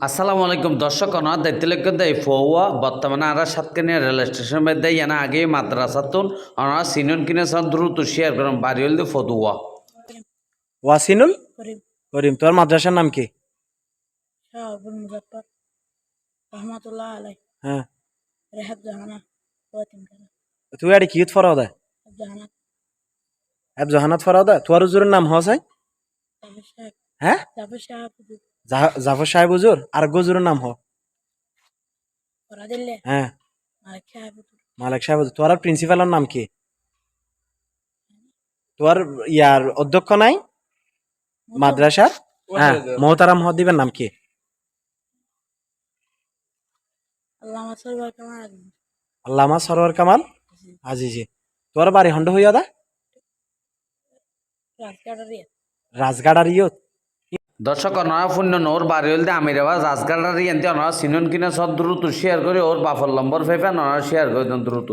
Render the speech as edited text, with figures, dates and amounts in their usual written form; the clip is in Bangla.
আসসালামু আলাইকুম দর্শক অনার দায়িত্ব দেয় ফৌয়া বর্তমানে আর সাতকানিয়া রেল স্টেশন মধ্যে এনা আগে মাদ্রাসাতুন অনার সিনিয়র কিনে দ্রুত শেয়ার করেন বাড়ি হল ফতুয়া ওয়াসিনুল করিম করিম। তোর মাদ্রাসার নাম কি? শাহ আবুল মুজাফফর রহমাতুল্লাহ আলাই হ্যাঁ, রেহাব জাহানা ওয়াতিম কারা তুই আরে কিউত ফরাদা জাহানা আব জাহানাত ফরাদা। তোর হুজুরের নাম হসাই? জাফর শাহ হ্যাঁ, জাফর শাহ হুজুর জাফর সাহেব হুজুর। আর হুজুরের নাম হ? ওরা দিল্লে হ্যাঁ, মালিক শাহ হুজুর মালিক সাহেব হুজুর। তোর প্রিন্সিপালের নাম কি? তোর ইয়ার অধ্যক্ষ নাই মাদ্রাসার? হ্যাঁ, মোহতারাম হদিবের নাম কি? আল্লামা সরওয়ার কামাল আজমি আল্লামা সরওয়ার কামাল আজিজি। তোর বাড়ি হন্ড হইয়া দা রাজগাড়ারিয়া রাজগাড়ার ইয়ত। দর্শক অনারা শূন্য ওর বাড়ি হল আমিরাবাদ রাজগাড়ারি এনতে অনারা সিনিয়র কিনে দ্রুত শেয়ার করে ওর বাফর নম্বর ফেফেন অনারা শেয়ার করে দেন দ্রুত।